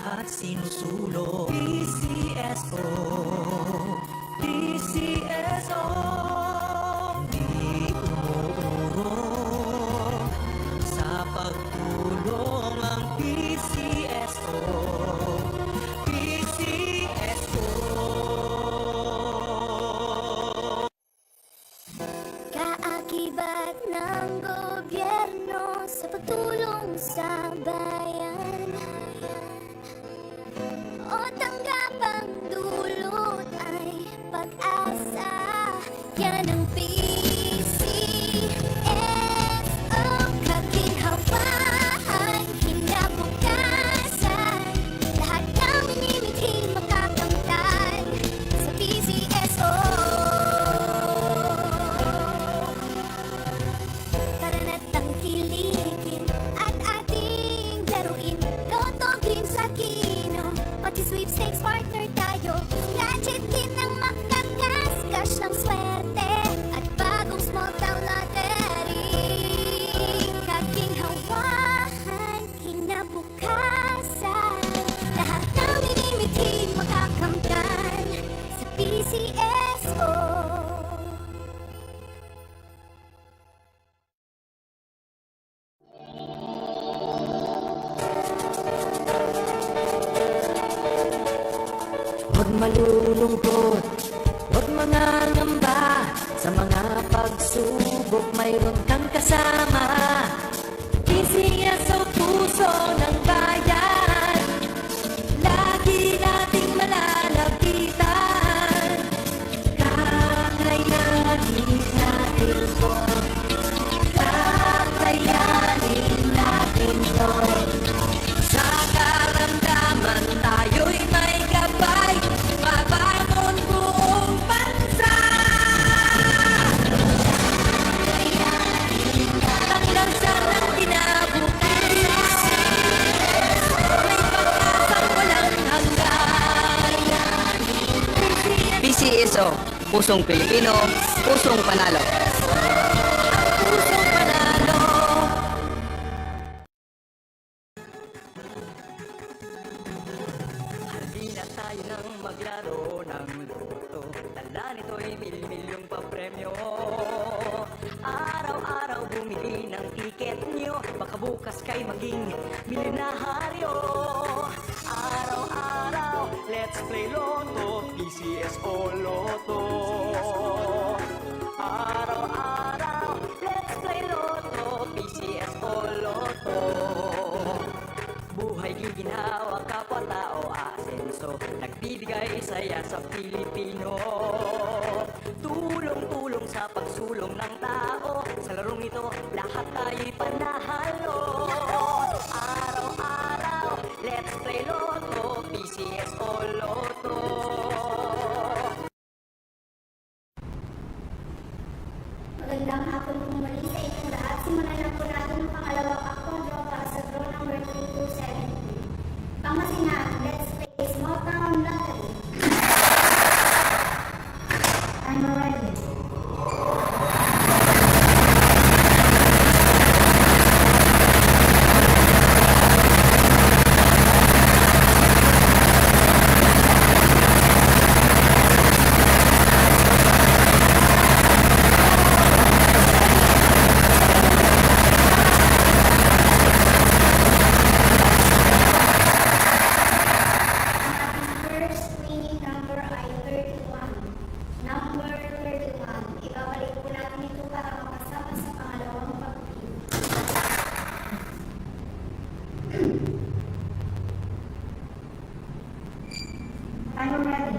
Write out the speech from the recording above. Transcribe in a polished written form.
lahat sinusulong. PCSO, PCSO, hindi umuurong sa pagtulong ang PCSO. PCSO. Kaakibat ng gobyerno sa pagtulong sa bayan, o tanggapang dulot ay pag-asa. Yan ang PCSO, kaginhawaan, kinabukasan. Lahat ng minimiting makakamtan sa PCSO. Tara na't tangkilikin at ating laruin. Lotto, games at kino, pati sweepstakes partner tayo. Gadget din ang makakas, cash ng swerte at bagong small town lottery. Kaginhawahan, kinabukasan. Lahat ng minimiting makakamtan sa PCSO. Huwag malulungkot, huwag mangangamba. Sa mga pagsubok mayroon kang kasama. PCSO, puso ng bayan, lagi nating malalapitan. Kakayanin natin to, kakayanin natin to. Sa karamdaman tayo'y may gabay, mabangon buong bansa. Ang lansa ng kinabukasan, may pag-asang walang hanggan. PCSO, pusong Pilipino, pusong panalo. Pusong panalo. Halina tayo nang maglaro ng loto. Dala nito'y mil-milyong papremyo. Araw-araw bumili ng tiket nyo, baka bukas kay maging milyonaryo. Araw-araw, let's play Lotto, PCSO Lotto. Araw-araw, let's play Lotto, PCSO Lotto. Buhay giginhawa, kapwa-tao asenso, nagbibigay saya sa Pilipino. Tulong-tulong sa pagsulong ng tao, sa larong ito lahat tayo'y panahalo. Araw-araw, let's play Lotto, PCSO Lotto. Magandang hapon po muli sa inyong lahat. Simulan na po natin ang pangalawang akong draw para sa draw number 3270. Pangasinan, let's play Small Town Lottery. I'm ready. First winning number ay 31. Number 31. Ibabalik po natin ito para makasama sa pangalawang pag-pili. I'm ready.